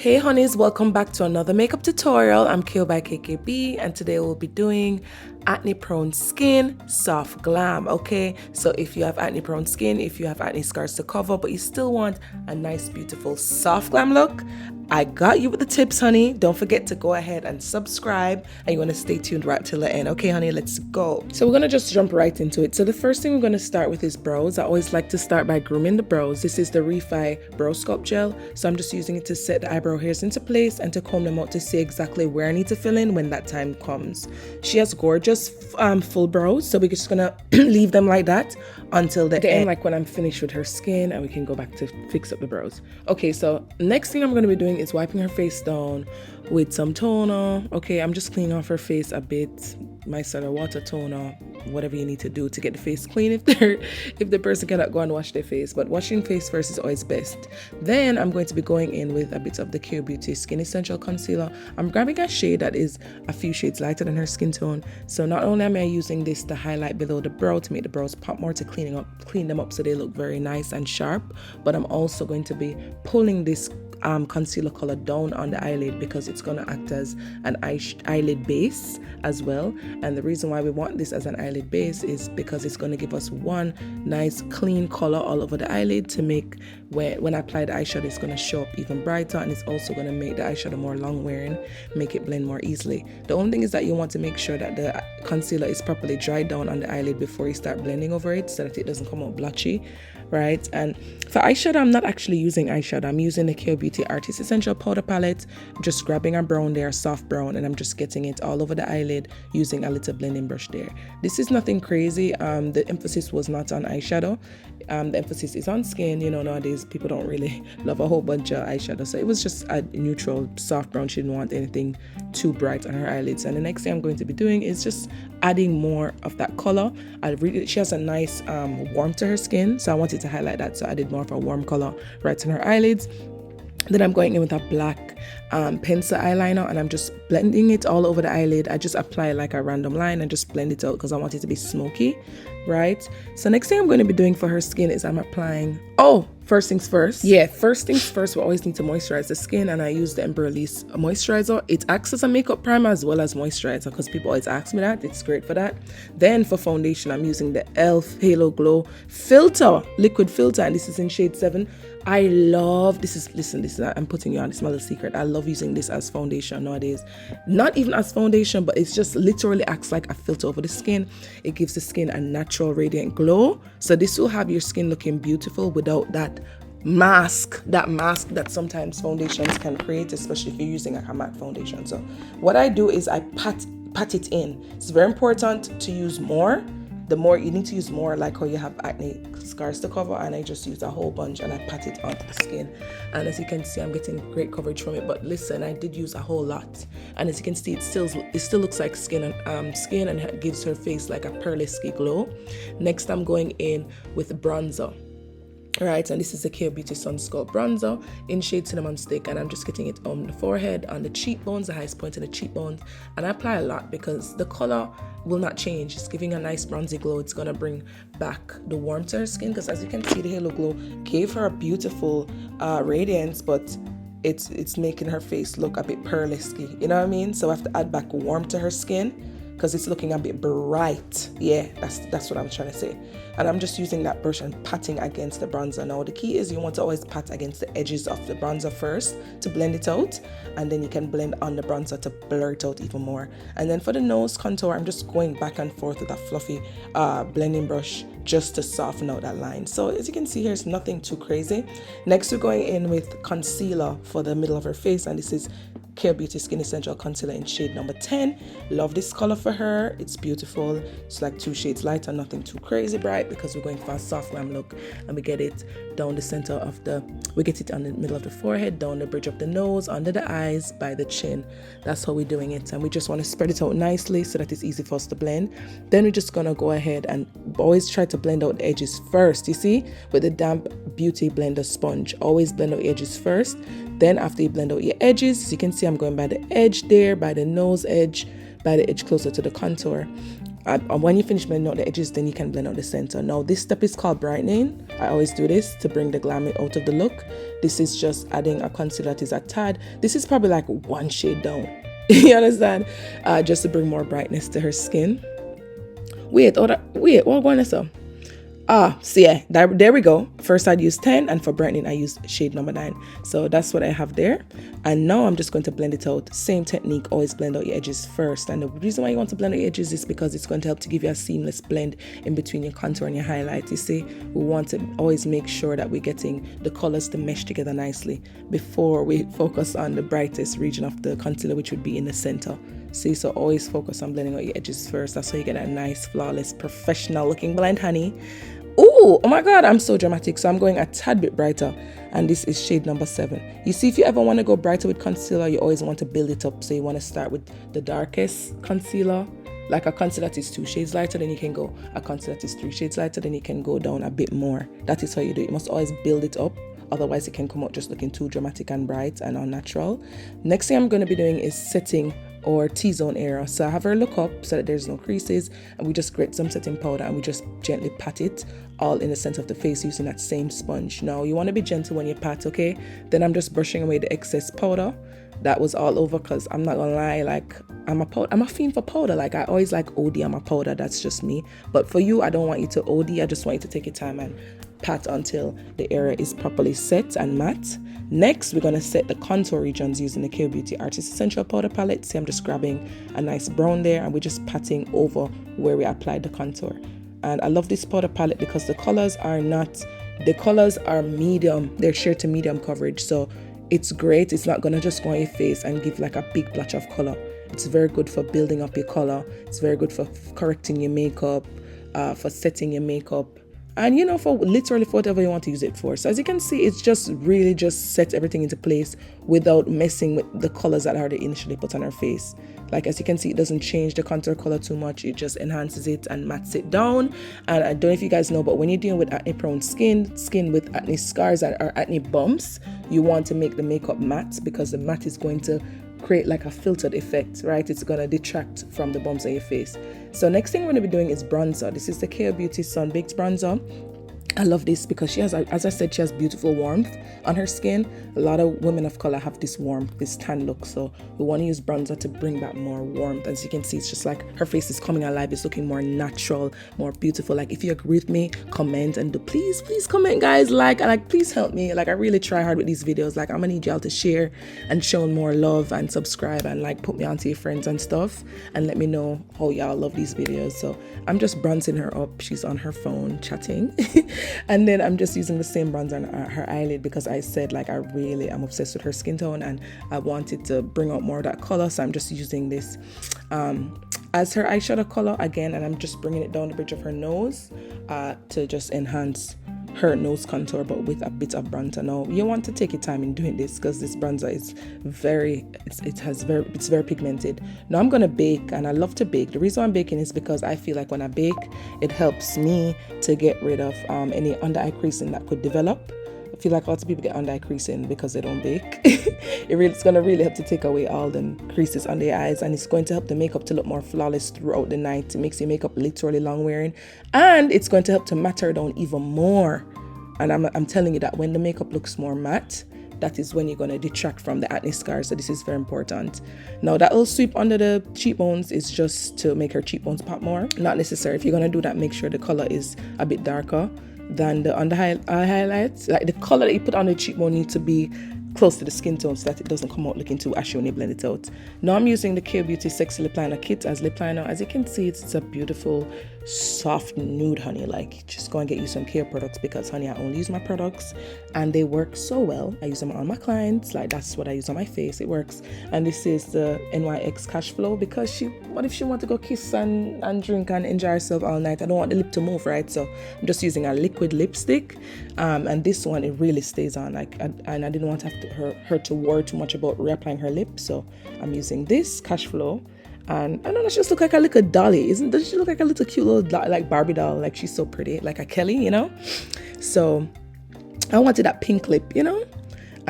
Hey honeys, welcome back to another makeup tutorial. I'm Kale by KKB and today we'll be doing acne prone skin soft glam. Okay, so if you have acne prone skin, if you have acne scars to cover but you still want a nice beautiful soft glam look, I got you with the tips, honey. Don't forget to go ahead and subscribe and you want to stay tuned right till the end. Okay honey, let's go. So we're going to just jump right into it. So the first thing we're going to start with is brows. I always like to start by grooming the brows. This is the Refi brow sculpt gel, so I'm just using it to set the eyebrow hairs into place and to comb them out to see exactly where I need to fill in when that time comes. She has gorgeous full brows, so we're just gonna leave them like that until the end, like when I'm finished with her skin, and we can go back to fix up the brows. Okay, so next thing I'm going to be doing is wiping her face down with some toner. Okay, I'm just cleaning off her face a bit, my sort of water toner, whatever you need to do to get the face clean if the person cannot go and wash their face, but washing face first is always best. Then I'm going to be going in with a bit of the Cure Beauty Skin Essential Concealer. I'm grabbing a shade that is a few shades lighter than her skin tone, so not only am I using this to highlight below the brow to make the brows pop more, to clean them up so they look very nice and sharp, but I'm also going to be pulling this concealer color down on the eyelid because it's going to act as an eyelid base as well. And the reason why we want this as an eyelid base is because it's going to give us one nice clean color all over the eyelid to make when I apply the eyeshadow, it's going to show up even brighter, and it's also going to make the eyeshadow more long wearing, make it blend more easily. The only thing is that you want to make sure that the concealer is properly dried down on the eyelid before you start blending over it so that it doesn't come out blotchy, right? And for eyeshadow, I'm not actually using eyeshadow. I'm using the Cure Beauty Artist Essential Powder Palette. I'm just grabbing a brown there, soft brown, and I'm just getting it all over the eyelid using a little blending brush there. This is nothing crazy. The emphasis was not on eyeshadow. The emphasis is on skin. You know, nowadays people don't really love a whole bunch of eyeshadow, so it was just a neutral soft brown. She didn't want anything too bright on her eyelids. And the next thing I'm going to be doing is just adding more of that color. She has a nice warmth to her skin, so I wanted to highlight that, so I did more of a warm color right on her eyelids. Then I'm going in with a black pencil eyeliner, and I'm just blending it all over the eyelid. I just apply like a random line and just blend it out because I want it to be smoky, right? So next thing I'm going to be doing for her skin is I'm applying, first things first, we always need to moisturize the skin, and I use the Embryolisse moisturizer. It acts as a makeup primer as well as moisturizer because people always ask me that. It's great for that. Then for foundation, I'm using the e.l.f. Halo Glow filter, liquid filter, and this is in shade 7. I love this. I'm putting you on, it's my little secret. I love using this as foundation nowadays. Not even as foundation, but it's just literally acts like a filter over the skin. It gives the skin a natural radiant glow. So this will have your skin looking beautiful without that mask that sometimes foundations can create, especially if you're using like a matte foundation. So what I do is I pat it in. It's very important to use more. The more you need to use more, like how you have acne scars to cover, and I just use a whole bunch and I pat it onto the skin. And as you can see, I'm getting great coverage from it. But listen, I did use a whole lot, and as you can see, it still looks like skin and it gives her face like a pearly glow. Next, I'm going in with bronzer. Right, and this is the Cure Beauty Sun Sculpt Bronzer in shade Cinnamon Stick, and I'm just getting it on the forehead, on the cheekbones, the highest point of the cheekbones, and I apply a lot because the color will not change. It's giving a nice bronzy glow. It's gonna bring back the warmth to her skin because, as you can see, the Halo Glow gave her a beautiful radiance, but it's making her face look a bit pearly-sky. You know what I mean? So I have to add back warmth to her skin because it's looking a bit bright. Yeah, that's what I'm trying to say. And I'm just using that brush and patting against the bronzer. Now the key is you want to always pat against the edges of the bronzer first to blend it out, and then you can blend on the bronzer to blur it out even more. And then for the nose contour, I'm just going back and forth with a fluffy blending brush just to soften out that line. So as you can see, here's nothing too crazy. Next, we're going in with concealer for the middle of her face, and this is Cure Beauty Skin Essential Concealer in shade number 10. Love this color for her. It's beautiful. It's like 2 shades lighter, nothing too crazy bright because we're going for a soft glam look, and we get it down the center of we get it on the middle of the forehead, down the bridge of the nose, under the eyes, by the chin. That's how we're doing it, and we just want to spread it out nicely so that it's easy for us to blend. Then we're just gonna go ahead and always try to blend out the edges first. You see, with the damp beauty blender sponge, always blend out edges first. Then after you blend out your edges, as you can see, I'm going by the edge there, by the nose edge, by the edge closer to the contour. When you finish blending out the edges, then you can blend out the center. Now this step is called brightening. I always do this to bring the glam out of the look. This is just adding a concealer that is a tad. This is probably like one shade down. You understand? Just to bring more brightness to her skin. Wait, what one is up? So yeah, there we go. First I'd use 10, and for brightening I use shade number 9. So that's what I have there. And now I'm just going to blend it out. Same technique, always blend out your edges first. And the reason why you want to blend out your edges is because it's going to help to give you a seamless blend in between your contour and your highlight. You see, we want to always make sure that we're getting the colors to mesh together nicely before we focus on the brightest region of the concealer, which would be in the center. See, so always focus on blending out your edges first. That's how you get a nice, flawless, professional looking blend, honey. Oh my god, I'm so dramatic. So I'm going a tad bit brighter, and this is shade number 7. You see, if you ever want to go brighter with concealer, you always want to build it up. So you want to start with the darkest concealer, like a concealer that is 2 shades lighter, then you can go a concealer that is 3 shades lighter, then you can go down a bit more. That is how you do it. You must always build it up, otherwise it can come out just looking too dramatic and bright and unnatural. Next thing I'm going to be doing is setting or T-zone area. So I have her look up so that there's no creases, and we just grate some setting powder and we just gently pat it all in the center of the face using that same sponge. Now you want to be gentle when you pat, okay? Then I'm just brushing away the excess powder that was all over, because I'm not gonna lie, like I'm a fiend for powder. Like I always like OD on my powder. That's just me. But for you, I don't want you to OD. I just want you to take your time and pat until the area is properly set and matte. Next, we're going to set the contour regions using the K Beauty Artist Essential Powder Palette. See, I'm just grabbing a nice brown there, and we're just patting over where we applied the contour. And I love this powder palette because the colors are medium. They're sheer to medium coverage. So it's great. It's not going to just go on your face and give like a big blotch of color. It's very good for building up your color. It's very good for correcting your makeup, for setting your makeup. And you know, for literally for whatever you want to use it for. So as you can see, it's just really just sets everything into place without messing with the colors that are already initially put on our face. Like as you can see, it doesn't change the contour color too much. It just enhances it and mattes it down. And I don't know if you guys know, but when you're dealing with acne prone skin with acne scars or acne bumps, you want to make the makeup matte, because the matte is going to create like a filtered effect, right? It's gonna detract from the bumps on your face. So next thing we're gonna be doing is bronzer. This is the K Beauty Sun Baked Bronzer. I love this because she has, as I said, she has beautiful warmth on her skin. A lot of women of color have this warmth, this tan look. So we want to use bronzer to bring back more warmth. As you can see, it's just like her face is coming alive. It's looking more natural, more beautiful. Like if you agree with me, comment, and please comment, guys. Like please help me. Like I really try hard with these videos. Like I'm gonna need y'all to share and show more love and subscribe and like put me onto your friends and stuff, and let me know how y'all love these videos. So I'm just bronzing her up. She's on her phone chatting. And then I'm just using the same bronzer on her eyelid, because I said like I'm obsessed with her skin tone and I wanted to bring out more of that color. So I'm just using this as her eyeshadow color again, and I'm just bringing it down the bridge of her nose to just enhance her nose contour, but with a bit of bronzer. Now you want to take your time in doing this, because this bronzer is very pigmented. Now I'm gonna bake, and I love to bake. The reason I'm baking is because I feel like when I bake, it helps me to get rid of any under eye creasing that could develop. I feel like lots of people get under eye creasing because they don't bake. It's going to really help to take away all the creases under your eyes, and it's going to help the makeup to look more flawless throughout the night. It makes your makeup literally long wearing, and it's going to help to matte her down even more. And I'm telling you that when the makeup looks more matte, that is when you're going to detract from the acne scars. So this is very important. Now that little sweep under the cheekbones is just to make her cheekbones pop more. Not necessary. If you're going to do that, make sure the color is a bit darker than the under eye highlights. Like the color that you put on the cheekbone needs to be close to the skin tone so that it doesn't come out looking too ashy when you blend it out. Now I'm using the K Beauty Sexy Lip Liner Kit as lip liner. As you can see, it's a beautiful soft nude, honey. Like just go and get you some K products, because honey, I only use my products and they work so well. I use them on my clients. Like that's what I use on my face. It works. And this is the NYX Cash Flow, because what if she want to go kiss and drink and enjoy herself all night? I don't want the lip to move, right? So I'm just using a liquid lipstick, and this one, it really stays on. And I didn't want to have her to worry too much about reapplying her lip, so I'm using this Cash Flow. And I don't know, she just look like a little dolly. Doesn't she look like a little cute little like Barbie doll? Like she's so pretty, like a Kelly, you know? So I wanted that pink lip, you know?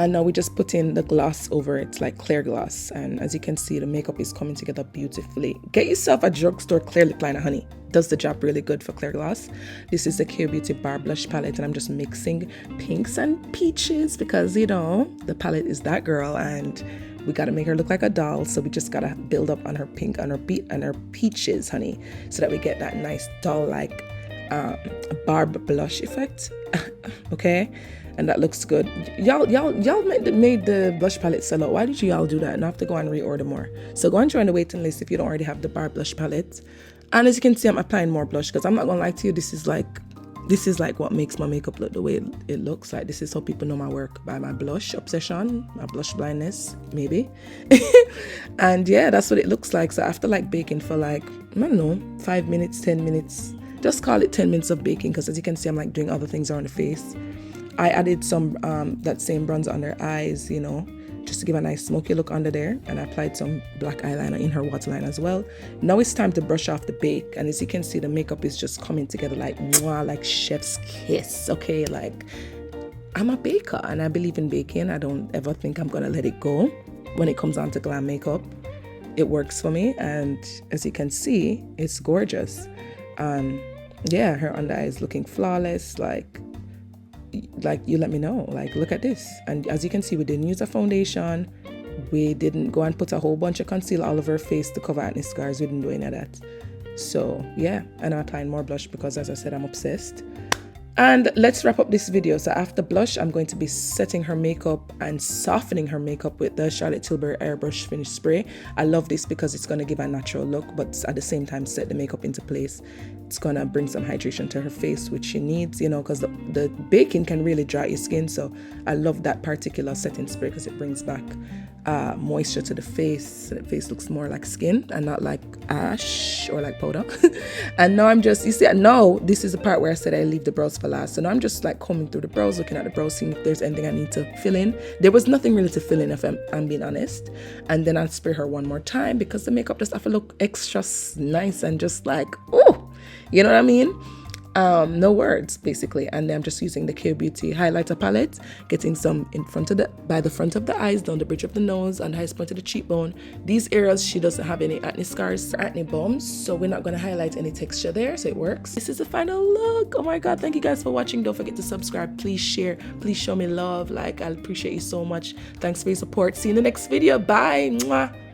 And now we just put in the gloss over it, like clear gloss. And as you can see, the makeup is coming together beautifully. Get yourself a drugstore clear lip liner, honey. Does the job really good for clear gloss. This is the K Beauty Bar Blush palette, and I'm just mixing pinks and peaches because, you know, the palette is that girl and we gotta make her look like a doll. So we just gotta build up on her pink, on her peaches, honey, so that we get that nice doll-like barb blush effect. Okay, and that looks good. Y'all made the blush palette sell out. Why did y'all do that? And I have to go and reorder more. So go and join the waiting list if you don't already have the barb blush palette. And as you can see, I'm applying more blush because I'm not gonna lie to you, this is like what makes my makeup look the way it looks. Like, this is how people know my work, by my blush obsession, my blush blindness, maybe. And yeah, that's what it looks like. So after like baking for like, I don't know, 5 minutes, 10 minutes, just call it 10 minutes of baking, because as you can see, I'm like doing other things around the face. I added some that same bronzer on her eyes, you know, just to give a nice smoky look under there. And I applied some black eyeliner in her waterline as well. Now it's time to brush off the bake. And as you can see, the makeup is just coming together like mwah, like chef's kiss. Okay, like, I'm a baker and I believe in baking. I don't ever think I'm gonna let it go. When it comes on to glam makeup, it works for me. And as you can see, it's gorgeous. Yeah, her under eye is looking flawless. Like you let me know, like, look at this. And as you can see, we didn't use a foundation, we didn't go and put a whole bunch of concealer all over her face to cover acne scars. We didn't do any of that. So yeah, and I'm applying more blush because, as I said, I'm obsessed. And let's wrap up this video. So after blush, I'm going to be setting her makeup and softening her makeup with the Charlotte Tilbury Airbrush Finish Spray. I love this because it's going to give a natural look, but at the same time set the makeup into place. It's going to bring some hydration to her face, which she needs, you know, because the baking can really dry your skin. So I love that particular setting spray because it brings back moisture to the face. So the face looks more like skin and not like ash or like powder. And now I'm just, you see, now this is the part where I said I leave the brows for last. So now I'm just like combing through the brows, looking at the brows, seeing if there's anything I need to fill in. There was nothing really to fill in, if I'm being honest. And then I'll spray her one more time because the makeup just have to look extra nice and just like, oh, you know what I mean? No words, basically. And then I'm just using the K Beauty highlighter palette, getting some in front of by the front of the eyes, down the bridge of the nose, and the highest point of the cheekbone. These areas, she doesn't have any acne scars or acne bumps, so we're not going to highlight any texture there, so it works. This is the final look. Oh my god, thank you guys for watching. Don't forget to subscribe, please share, please show me love. Like, I appreciate you so much. Thanks for your support. See you in the next video. Bye. Mwah.